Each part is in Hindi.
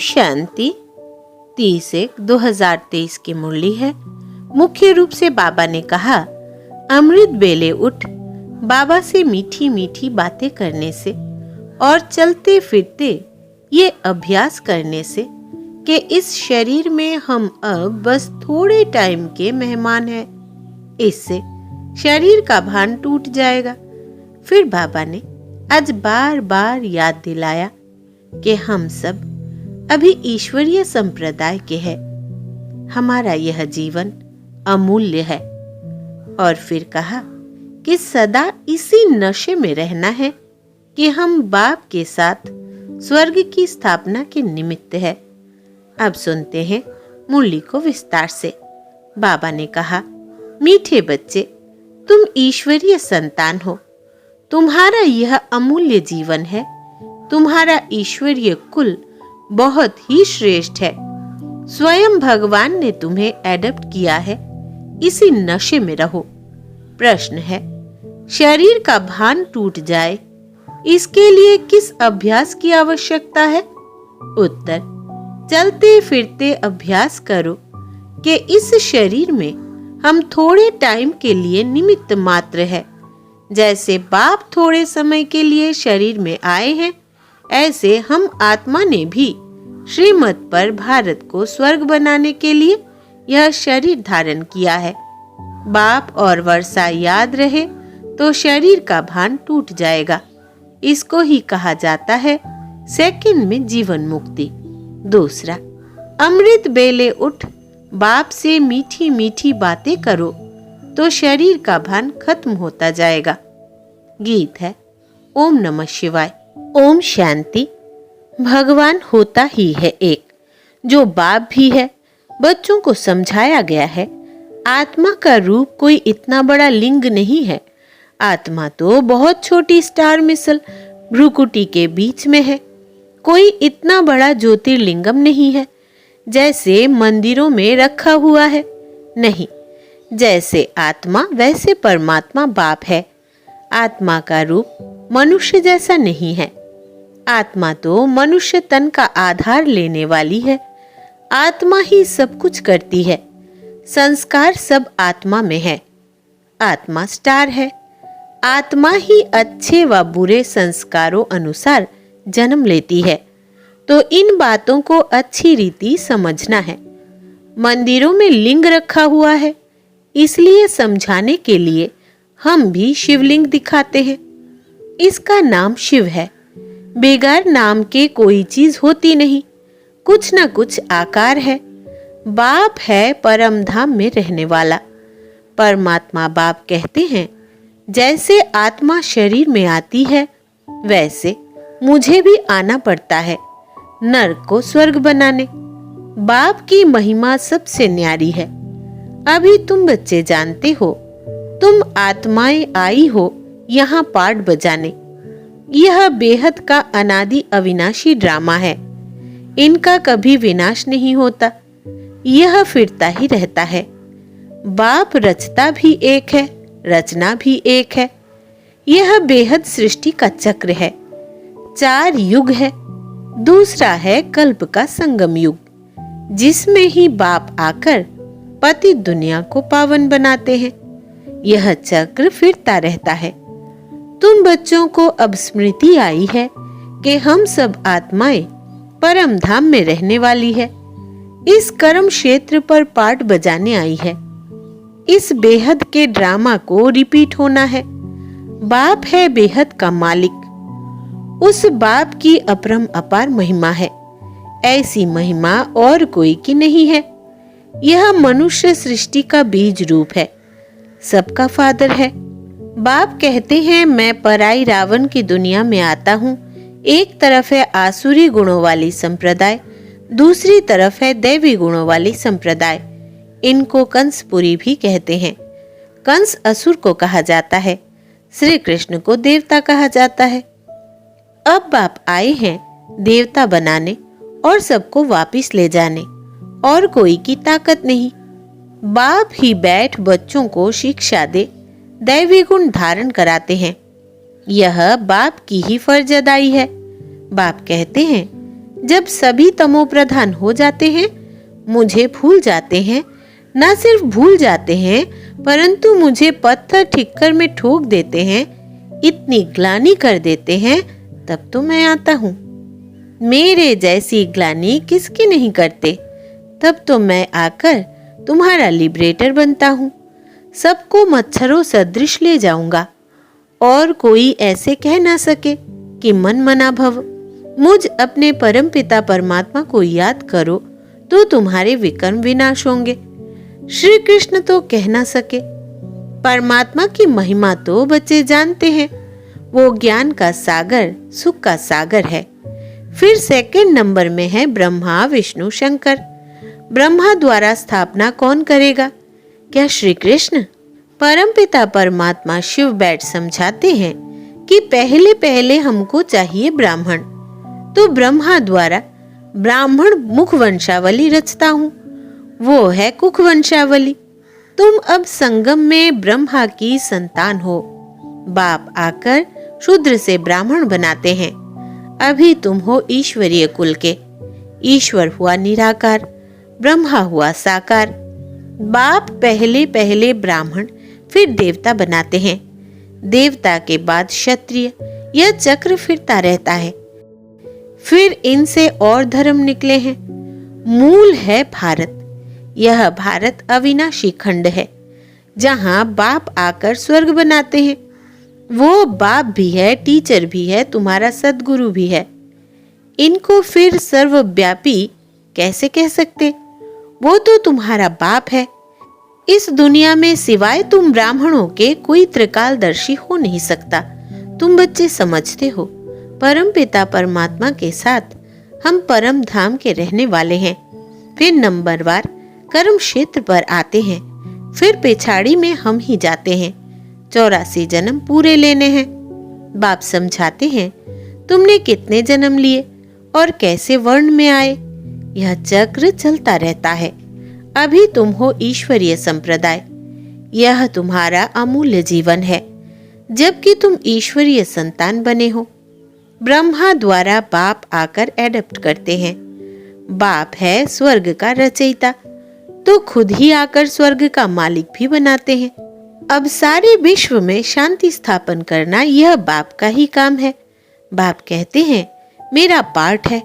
शांति। 30/1/2023 की मुरली है। मुख्य रूप से बाबा ने कहा, अमृत बेले उठ, बाबा से मीठी मीठी बातें करने से और चलते फिरते ये अभ्यास करने से कि इस शरीर में हम अब बस थोड़े टाइम के मेहमान हैं। इससे शरीर का भान टूट जाएगा। फिर बाबा ने आज बार बार याद दिलाया कि हम सब अभी ईश्वरीय संप्रदाय के हैं। हमारा यह जीवन अमूल्य है। और फिर कहा कि सदा इसी नशे में रहना है कि हम बाप के साथ स्वर्ग की स्थापना के निमित्त है। अब सुनते हैं मुरली को विस्तार से। बाबा ने कहा, मीठे बच्चे, तुम ईश्वरीय संतान हो। तुम्हारा यह अमूल्य जीवन है। तुम्हारा ईश्वरीय कुल बहुत ही श्रेष्ठ है। स्वयं भगवान ने तुम्हें एडप्ट किया है। इसी नशे में रहो। प्रश्न है, शरीर का भान टूट जाए, इसके लिए किस अभ्यास की आवश्यकता है? उत्तर, चलते फिरते अभ्यास करो कि इस शरीर में हम थोड़े टाइम के लिए निमित्त मात्र है। जैसे बाप थोड़े समय के लिए शरीर में आए हैं, ऐसे हम आत्मा ने भी श्रीमत पर भारत को स्वर्ग बनाने के लिए यह शरीर धारण किया है। बाप और वर्षा याद रहे तो शरीर का भान टूट जाएगा। इसको ही कहा जाता है सेकंड में जीवन मुक्ति। दूसरा, अमृत बेले उठ, बाप से मीठी मीठी बातें करो तो शरीर का भान खत्म होता जाएगा। गीत है ओम नमः शिवाय। ओम शांति। भगवान होता ही है एक, जो बाप भी है। बच्चों को समझाया गया है, आत्मा का रूप कोई इतना बड़ा लिंग नहीं है। आत्मा तो बहुत छोटी स्टार मिसल भ्रुकुटी के बीच में है। कोई इतना बड़ा ज्योतिर्लिंगम नहीं है जैसे मंदिरों में रखा हुआ है। नहीं, जैसे आत्मा वैसे परमात्मा बाप है। आत्मा का रूप मनुष्य जैसा नहीं है। आत्मा तो मनुष्य तन का आधार लेने वाली है। आत्मा ही सब कुछ करती है। संस्कार सब आत्मा में है। आत्मा स्टार है। आत्मा ही अच्छे व बुरे संस्कारों अनुसार जन्म लेती है। तो इन बातों को अच्छी रीति समझना है। मंदिरों में लिंग रखा हुआ है, इसलिए समझाने के लिए हम भी शिवलिंग दिखाते हैं। इसका नाम शिव है। बेगार नाम के कोई चीज होती नहीं। कुछ न कुछ आकार है। बाप है परम धाम में रहने वाला। परमात्मा बाप कहते हैं, जैसे आत्मा शरीर में आती है वैसे मुझे भी आना पड़ता है नरक को स्वर्ग बनाने। बाप की महिमा सबसे न्यारी है। अभी तुम बच्चे जानते हो, तुम आत्माएं आई हो यहाँ पाठ बजाने। यह बेहद का अनादि अविनाशी ड्रामा है। इनका कभी विनाश नहीं होता। यह फिरता ही रहता है। बाप रचता भी एक है, रचना भी एक है। यह बेहद सृष्टि का चक्र है। 4 युग है। दूसरा है कल्प का संगम युग, जिसमें ही बाप आकर पतित दुनिया को पावन बनाते हैं। यह चक्र फिरता रहता है। तुम बच्चों को अब स्मृति आई है कि हम सब आत्माएं परम धाम में रहने वाली है। इस कर्म क्षेत्र पर पाठ बजाने आई है। इस बेहद के ड्रामा को रिपीट होना है। बाप है बेहद का मालिक। उस बाप की अपरम अपार महिमा है। ऐसी महिमा और कोई की नहीं है। यह मनुष्य सृष्टि का बीज रूप है। सबका फादर है। बाप कहते हैं, मैं पराई रावण की दुनिया में आता हूँ। एक तरफ है आसुरी गुणों वाली संप्रदाय, दूसरी तरफ है दैवी गुणों वाली संप्रदाय। इनको कंसपुरी भी कहते हैं। कंस असुर को कहा जाता है। श्री कृष्ण को देवता कहा जाता है। अब बाप आए हैं देवता बनाने और सबको वापिस ले जाने, और कोई की ताकत नहीं। बाप ही बैठ बच्चों को शिक्षा दे, दैवी गुण धारण कराते हैं। यह बाप की ही फर्ज अदाई है। बाप कहते हैं, जब सभी तमोप्रधान हो जाते हैं, मुझे भूल जाते हैं, न सिर्फ भूल जाते हैं परंतु मुझे पत्थर ठिक्कर में ठोक देते हैं, इतनी ग्लानि कर देते हैं, तब तो मैं आता हूँ। मेरे जैसी ग्लानि किसकी नहीं करते, तब तो मैं आकर तुम्हारा लिबरेटर बनता हूँ। सबको मच्छरों सदृश ले जाऊंगा और कोई ऐसे कह ना सके कि मन मना भव। मुझ अपने परम पिता परमात्मा को याद करो तो तुम्हारे विकर्म विनाश होंगे। श्री कृष्ण तो कह ना सके। परमात्मा की महिमा तो बच्चे जानते हैं, वो ज्ञान का सागर, सुख का सागर है। फिर सेकंड नंबर में है ब्रह्मा विष्णु शंकर। ब्रह्मा द्वारा स्थापना कौन करेगा? क्या श्री कृष्ण? परमपिता परमात्मा शिव बैठ समझाते हैं कि पहले पहले हमको चाहिए ब्राह्मण, तो ब्रह्मा द्वारा ब्राह्मण मुख वंशावली रचता हूँ, वो है कुख वंशावली। तुम अब संगम में ब्रह्मा की संतान हो। बाप आकर शूद्र से ब्राह्मण बनाते हैं। अभी तुम हो ईश्वरीय कुल के। ईश्वर हुआ निराकार, ब्रह्मा हुआ साकार। बाप पहले पहले ब्राह्मण फिर देवता बनाते हैं। देवता के बाद क्षत्रिय। यह चक्र फिरता रहता है। फिर इनसे और धर्म निकले हैं। मूल है भारत। यह भारत अविनाशी खंड है, जहां बाप आकर स्वर्ग बनाते हैं। वो बाप भी है, टीचर भी है, तुम्हारा सद्गुरु भी है। इनको फिर सर्वव्यापी कैसे कह सकते? वो तो तुम्हारा बाप है। इस दुनिया में सिवाय तुम ब्राह्मणों के कोई त्रिकालदर्शी हो नहीं सकता। तुम बच्चे समझते हो, परम पिता परमात्मा के साथ हम परम धाम के रहने वाले हैं। फिर नंबरवार कर्म क्षेत्र पर आते हैं। फिर पिछाड़ी में हम ही जाते हैं। 84 जन्म पूरे लेने हैं। बाप समझाते हैं, तुमने कितने जन्म लिए और कैसे वर्ण में आए। यह चक्र चलता रहता है। अभी तुम हो ईश्वरीय संप्रदाय। यह तुम्हारा अमूल्य जीवन है, जबकि तुम ईश्वरीय संतान बने हो। ब्रह्मा द्वारा बाप आकर एडप्ट करते हैं। बाप है स्वर्ग का रचयिता, तो खुद ही आकर स्वर्ग का मालिक भी बनाते हैं। अब सारे विश्व में शांति स्थापन करना यह बाप का ही काम है। बाप कहते हैं, मेरा पाठ है,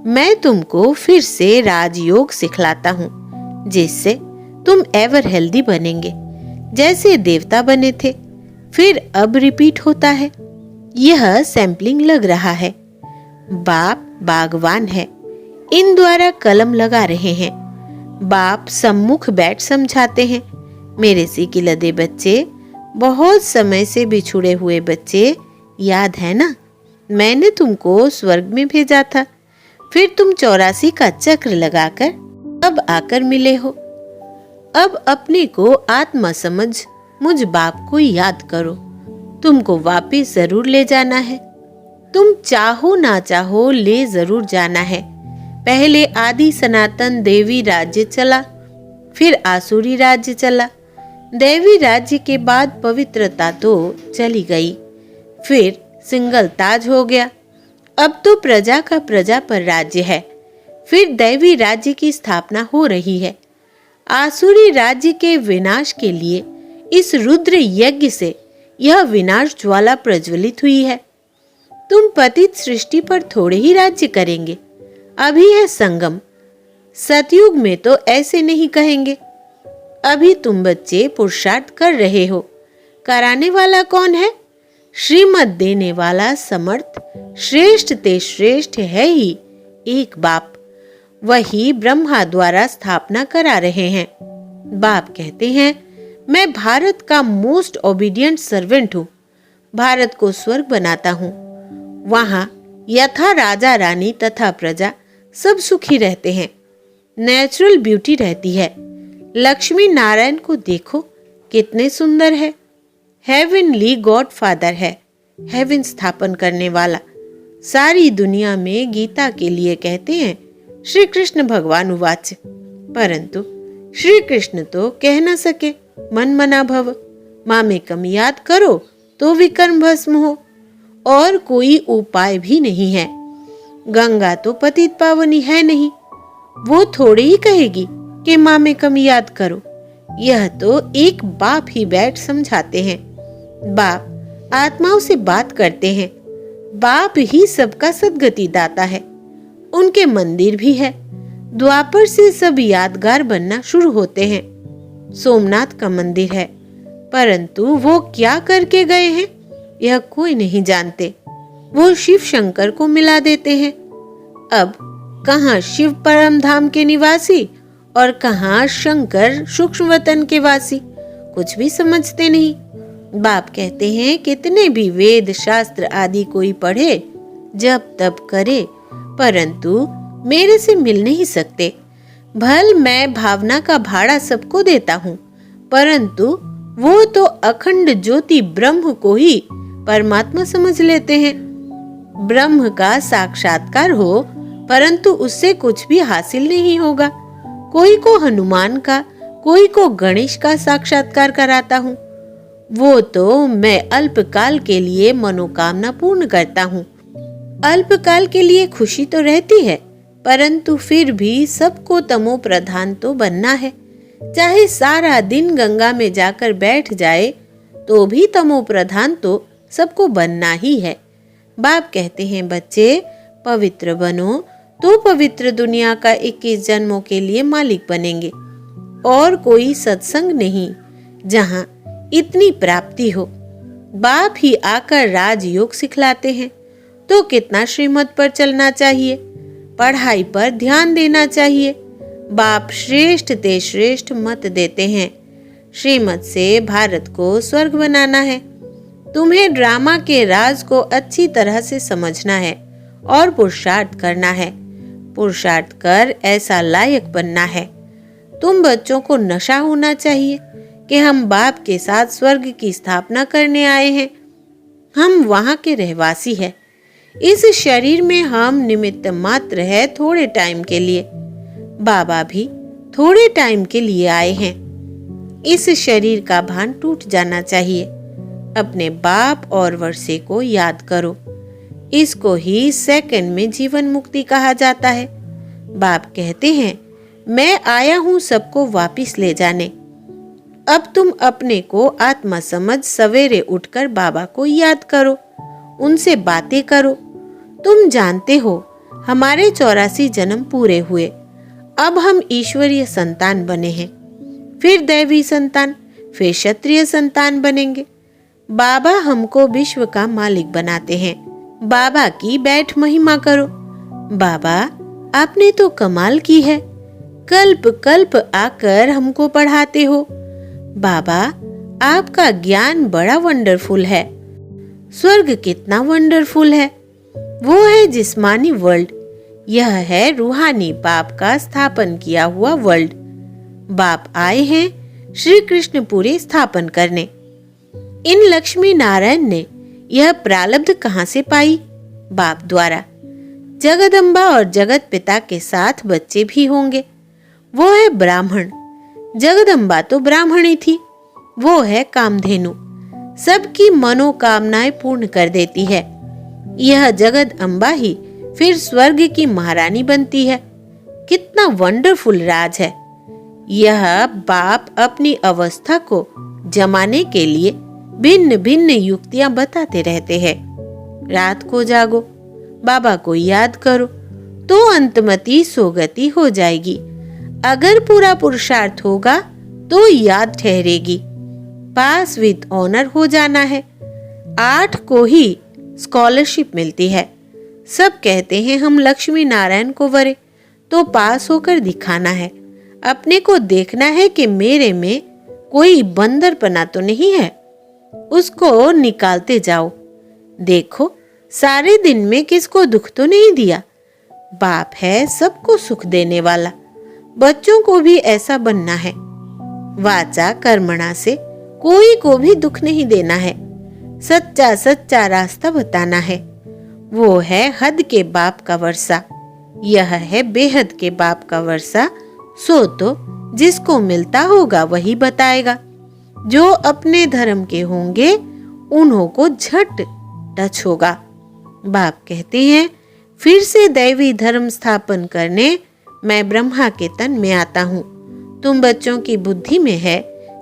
मैं तुमको फिर से राजयोग सिखलाता हूँ, जिससे तुम एवर हेल्दी बनेंगे, जैसे देवता बने थे। फिर अब रिपीट होता है। यह सैंपलिंग लग रहा है। बाप बागवान है, इन द्वारा कलम लगा रहे हैं। बाप सम्मुख बैठ समझाते हैं। मेरे सिकिलदे बच्चे, बहुत समय से बिछुड़े हुए बच्चे, याद है ना? मैंने तुमको स्वर्ग में भेजा था। फिर तुम 84 का चक्र लगाकर अब आकर मिले हो। अब अपने को आत्मा समझ मुझ बाप को याद करो। तुमको वापिस जरूर ले जाना है। तुम चाहो ना चाहो ले जरूर जाना है। पहले आदि सनातन देवी राज्य चला, फिर आसुरी राज्य चला। देवी राज्य के बाद पवित्रता तो चली गई, फिर सिंगल ताज हो गया। अब तो प्रजा का प्रजा पर राज्य है। फिर दैवी राज्य की स्थापना हो रही है। आसुरी राज्य के विनाश के लिए इस रुद्र यज्ञ से यह विनाश ज्वाला प्रज्वलित हुई है। तुम पतित सृष्टि पर थोड़े ही राज्य करेंगे। अभी है संगम। सतयुग में तो ऐसे नहीं कहेंगे। अभी तुम बच्चे पुरुषार्थ कर रहे हो। कराने वाला कौन है? श्रीमत देने वाला समर्थ श्रेष्ठ ते श्रेष्ठ है ही एक बाप। वही ब्रह्मा द्वारा स्थापना करा रहे हैं। बाप कहते हैं, मैं भारत का मोस्ट ओबीडियंट सर्वेंट हूँ। भारत को स्वर्ग बनाता हूँ। वहां यथा राजा रानी तथा प्रजा सब सुखी रहते हैं। नेचुरल ब्यूटी रहती है। लक्ष्मी नारायण को देखो, कितने सुंदर है। हेवनली गॉड फादर है, हेवन स्थापन करने वाला। सारी दुनिया में गीता के लिए कहते हैं श्री कृष्ण भगवान उवाच, परंतु श्री कृष्ण तो कह न सके मन मना भव। मामेकम याद करो तो विकर्म भस्म हो, और कोई उपाय भी नहीं है। गंगा तो पतित पावनी है नहीं, वो थोड़ी ही कहेगी कि माँ में कम याद करो। यह तो एक बाप ही बैठ समझाते हैं। बाप आत्माओं से बात करते हैं। बाप ही सबका सद्गति दाता है। उनके मंदिर भी है। द्वापर से सब यादगार बनना शुरू होते हैं। सोमनाथ का मंदिर है, परंतु वो क्या करके गए हैं यह कोई नहीं जानते। वो शिव शंकर को मिला देते हैं। अब कहाँ शिव परम धाम के निवासी और कहाँ शंकर सूक्ष्म वतन के वासी, कुछ भी समझते नहीं। बाप कहते हैं कितने भी वेद शास्त्र आदि कोई पढ़े, जप तप करे, परंतु मेरे से मिल नहीं सकते। भल मैं भावना का भाड़ा सबको देता हूँ, परंतु वो तो अखंड ज्योति ब्रह्म को ही परमात्मा समझ लेते हैं। ब्रह्म का साक्षात्कार हो, परंतु उससे कुछ भी हासिल नहीं होगा। कोई को हनुमान का, कोई को गणेश का साक्षात्कार कराता हूँ। वो तो मैं अल्पकाल के लिए मनोकामना पूर्ण करता हूँ। अल्पकाल के लिए खुशी तो रहती है, परंतु फिर भी सबको तमो प्रधान तो बनना है। चाहे सारा दिन गंगा में जाकर बैठ जाए तो भी तमो प्रधान तो सबको बनना ही है। बाप कहते हैं बच्चे पवित्र बनो तो पवित्र दुनिया का 21 जन्मों के लिए मालिक बनेंगे। और कोई सत्संग नहीं जहां इतनी प्राप्ति हो। बाप ही आकर राजयोग सिखलाते हैं। तो कितना श्रीमत पर चलना चाहिए, पढ़ाई पर ध्यान देना चाहिए। बाप श्रेष्ठ ते श्रेष्ठ मत देते हैं। श्रीमत से भारत को स्वर्ग बनाना है। तुम्हें ड्रामा के राज को अच्छी तरह से समझना है और पुरुषार्थ करना है। पुरुषार्थ कर ऐसा लायक बनना है। तुम बच्चों को नशा होना चाहिए कि हम बाप के साथ स्वर्ग की स्थापना करने आए हैं। हम वहां के रहवासी हैं। इस शरीर में हम निमित्त मात्र है, थोड़े टाइम के लिए। बाबा भी थोड़े टाइम के लिए आए हैं। इस शरीर का भान टूट जाना चाहिए। अपने बाप और वर्षे को याद करो। इसको ही सेकंड में जीवन मुक्ति कहा जाता है। बाप कहते हैं मैं आया हूं सबको वापिस ले जाने। अब तुम अपने को आत्मा समझ सवेरे उठकर बाबा को याद करो, उनसे बातें करो। तुम जानते हो हमारे 84 जन्म पूरे हुए। अब हम ईश्वरीय संतान बने हैं, फिर दैवी संतान, फिर क्षत्रिय संतान बनेंगे। बाबा हमको विश्व का मालिक बनाते हैं। बाबा की बैठ महिमा करो। बाबा आपने तो कमाल की है, कल्प कल्प आकर हमको पढ़ाते हो। बाबा आपका ज्ञान बड़ा वंडरफुल है। स्वर्ग कितना वंडरफुल है। वो है जिस्मानी वर्ल्ड, यह है रूहानी बाप का स्थापन किया हुआ वर्ल्ड। बाप आए हैं श्री कृष्ण पूरे स्थापन करने। इन लक्ष्मी नारायण ने यह प्रारब्ध कहां से पाई? बाप द्वारा। जगदम्बा और जगत पिता के साथ बच्चे भी होंगे। वो है ब्राह्मण। जगदम्बा तो ब्राह्मणी थी। वो है कामधेनु, सबकी मनोकामनाएं पूर्ण कर देती है। यह जगद अम्बा ही फिर स्वर्ग की महारानी बनती है। कितना वंडरफुल राज है। यह बाप अपनी अवस्था को जमाने के लिए भिन्न भिन्न युक्तियां बताते रहते हैं। रात को जागो, बाबा को याद करो, तो अंतमति सोगति हो जाएगी। अगर पूरा पुरुषार्थ होगा तो याद ठहरेगी। पास विद ऑनर हो जाना है। 8 को ही स्कॉलरशिप मिलती है। सब कहते हैं हम लक्ष्मी नारायण को वरे, तो पास होकर दिखाना है। अपने को देखना है कि मेरे में कोई बंदरपना तो नहीं है। उसको निकालते जाओ। देखो सारे दिन में किसको दुख तो नहीं दिया। बाप है सबको सुख देने वाला। बच्चों को भी ऐसा बनना है। वाचा कर्मणा से कोई को भी दुख नहीं देना है। सच्चा सच्चा रास्ता बताना है। वो है हद के बाप का वर्षा, यह है बेहद के बाप का वर्षा। सो तो जिसको मिलता होगा वही बताएगा। जो अपने धर्म के होंगे उन्हों को झट टच होगा। बाप कहते हैं फिर से दैवी धर्म स्थापन करने मैं ब्रह्मा के तन में आता हूँ। तुम बच्चों की बुद्धि में है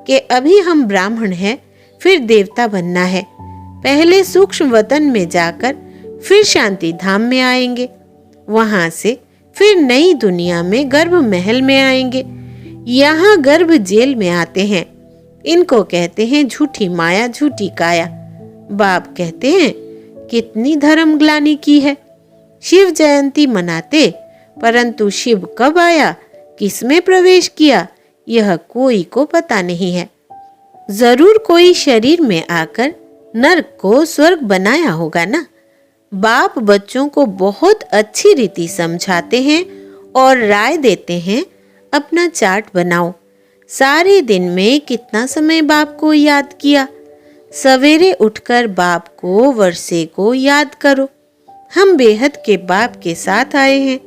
कि अभी हम ब्राह्मण हैं, फिर देवता बनना है। पहले सूक्ष्म वतन में जाकर फिर शांति धाम में आएंगे, वहां से फिर नई दुनिया में गर्भ महल में आएंगे। यहाँ गर्भ जेल में आते हैं। इनको कहते हैं झूठी माया, झूठी काया। बाप कहते हैं कितनी धर्म ग्लानि की है। शिव जयंती मनाते, परंतु शिव कब आया, किसमें प्रवेश किया, यह कोई को पता नहीं है। जरूर कोई शरीर में आकर नरक को स्वर्ग बनाया होगा ना। बाप बच्चों को बहुत अच्छी रीति समझाते हैं और राय देते हैं, अपना चार्ट बनाओ। सारे दिन में कितना समय बाप को याद किया। सवेरे उठकर बाप को, वर्षे को याद करो। हम बेहद के बाप के साथ आए हैं,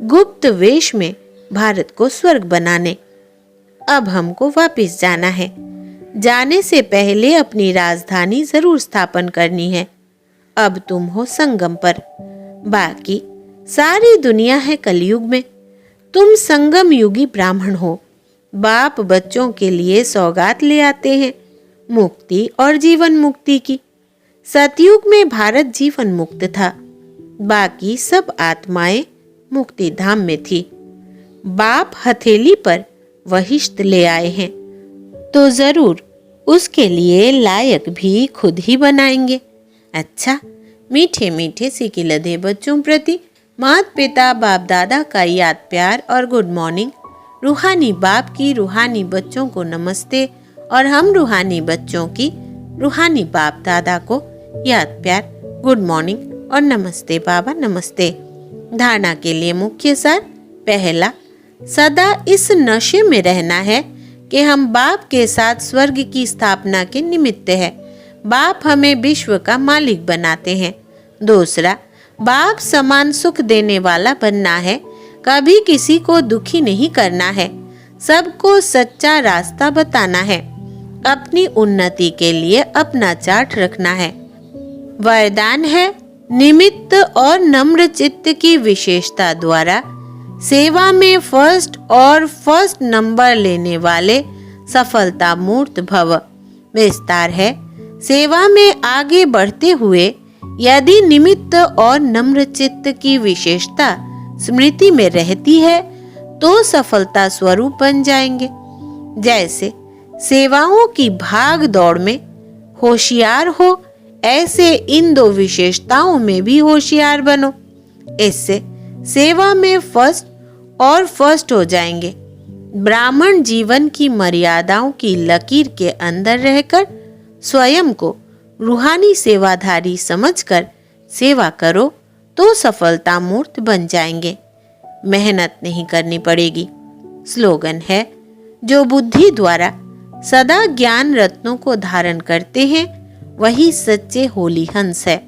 गुप्त वेश में भारत को स्वर्ग बनाने। अब हमको वापस जाना है। जाने से पहले अपनी राजधानी जरूर स्थापन करनी है। अब तुम हो संगम पर, बाकी सारी दुनिया है कलयुग में। तुम संगम युगी ब्राह्मण हो। बाप बच्चों के लिए सौगात ले आते हैं, मुक्ति और जीवन मुक्ति की। सतयुग में भारत जीवन मुक्त था, बाकी सब आत्माएं मुक्ति धाम में थी। बाप हथेली पर वहिष्ठ ले आए हैं, तो जरूर उसके लिए लायक भी खुद ही बनाएंगे। अच्छा, मीठे मीठे सिके लदे बच्चों प्रति माता पिता बाप दादा का याद प्यार और गुड मॉर्निंग। रूहानी बाप की रूहानी बच्चों को नमस्ते, और हम रूहानी बच्चों की रूहानी बाप दादा को याद प्यार, गुड मॉर्निंग और नमस्ते बाबा, नमस्ते। धारणा के लिए मुख्य सार। पहला, सदा इस नशे में रहना है कि हम बाप के साथ स्वर्ग की स्थापना के निमित्त है। बाप हमें विश्व का मालिक बनाते हैं। दूसरा, बाप समान सुख देने वाला बनना है। कभी किसी को दुखी नहीं करना है, सबको सच्चा रास्ता बताना है। अपनी उन्नति के लिए अपना चार्ट रखना है। वरदान है, निमित्त और नम्र चित्त की विशेषता द्वारा सेवा में फर्स्ट नंबर लेने वाले सफलता मूर्त भव। विस्तार है, सेवा में आगे बढ़ते हुए यदि निमित्त और नम्र चित्त की विशेषता स्मृति में रहती है तो सफलता स्वरूप बन जाएंगे। जैसे सेवाओं की भाग दौड़ में होशियार हो, ऐसे इन दो विशेषताओं में भी होशियार बनो। इससे सेवा में फर्स्ट हो जाएंगे। ब्राह्मण जीवन की मर्यादाओं की लकीर के अंदर रहकर स्वयं को रूहानी सेवाधारी समझकर सेवा करो तो सफलता मूर्त बन जाएंगे। मेहनत नहीं करनी पड़ेगी। स्लोगन है, जो बुद्धि द्वारा सदा ज्ञान रत्नों को धारण करते हैं वही सच्चे होली हंस है।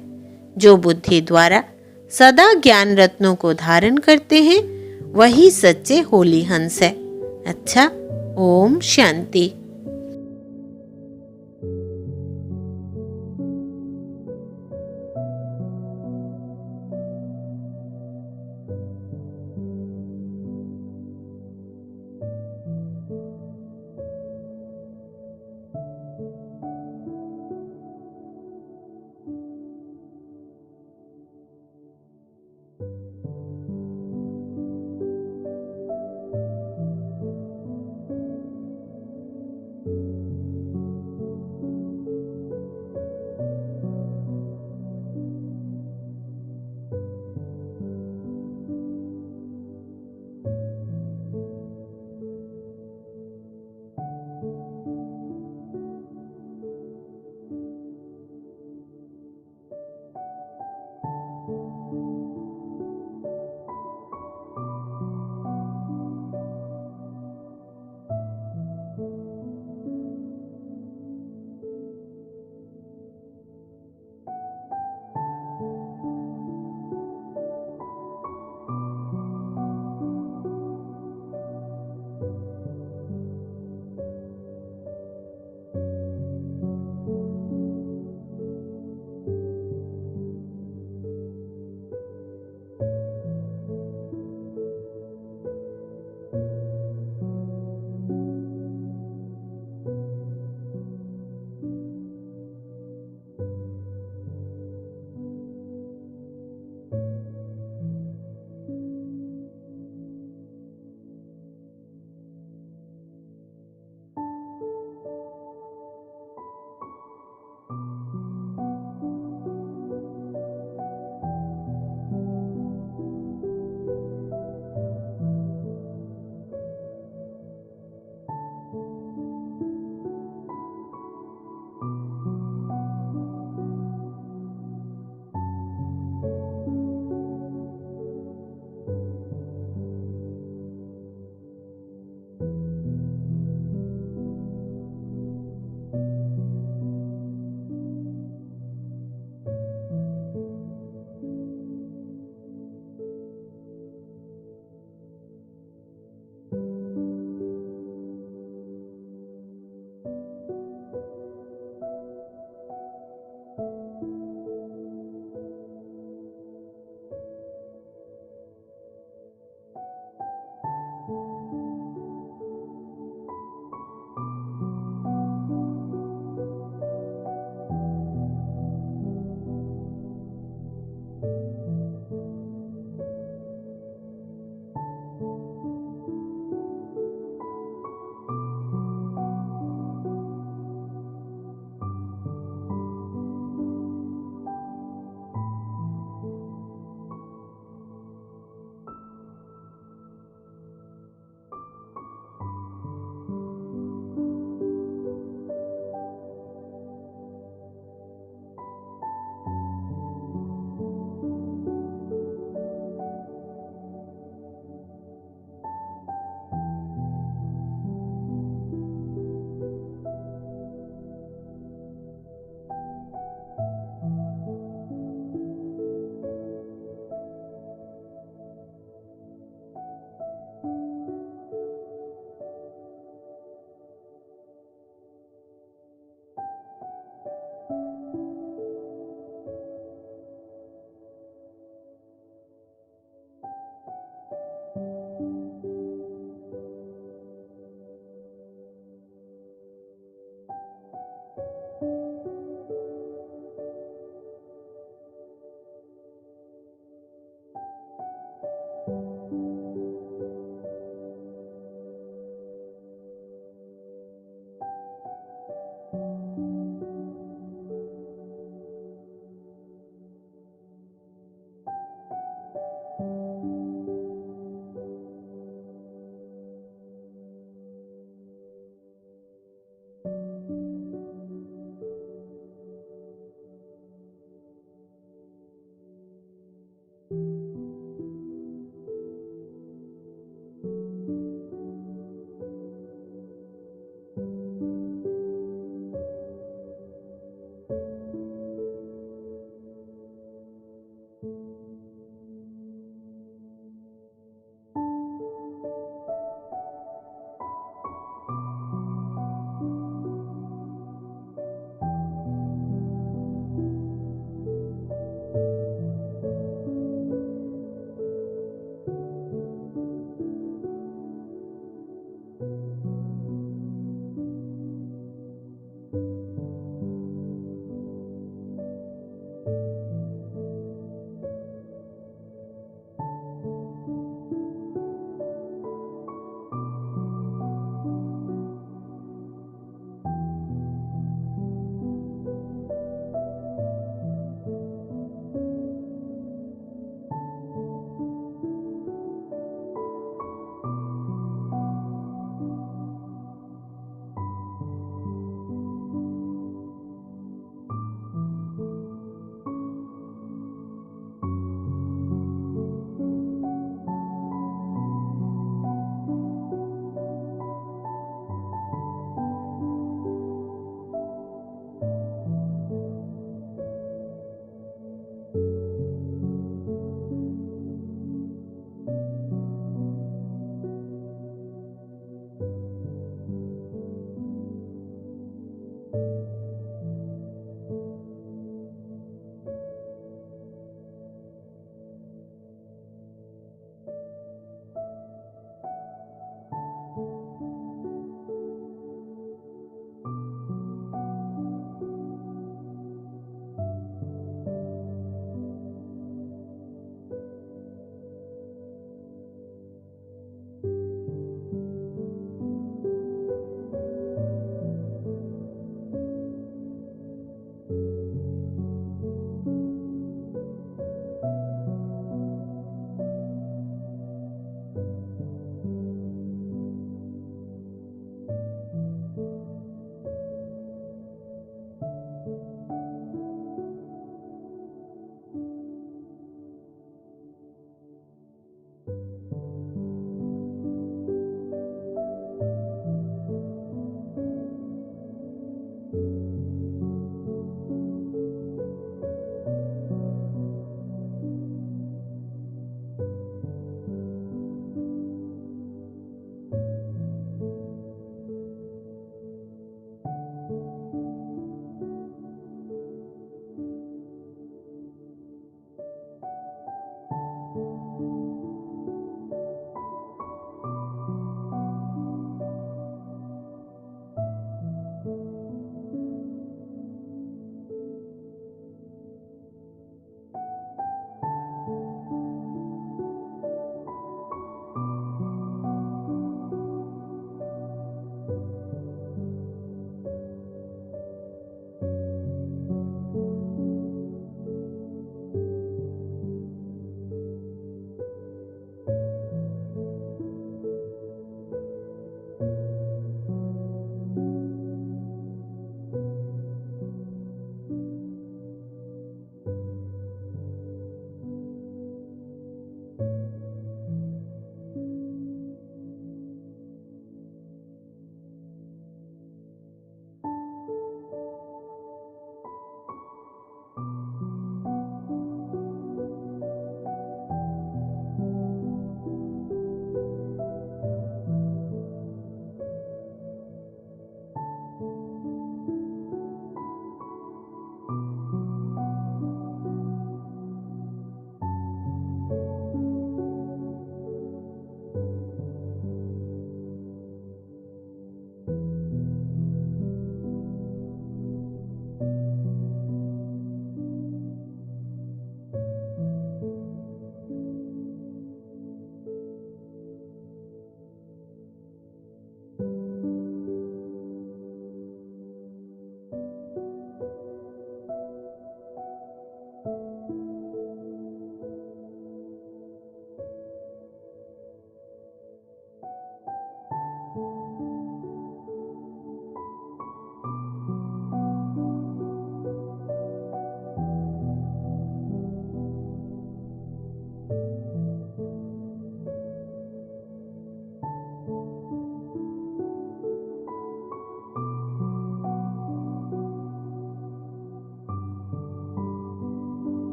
जो बुद्धि द्वारा सदा ज्ञान रत्नों को धारण करते हैं वही सच्चे होली हंस है। अच्छा, ओम शांति।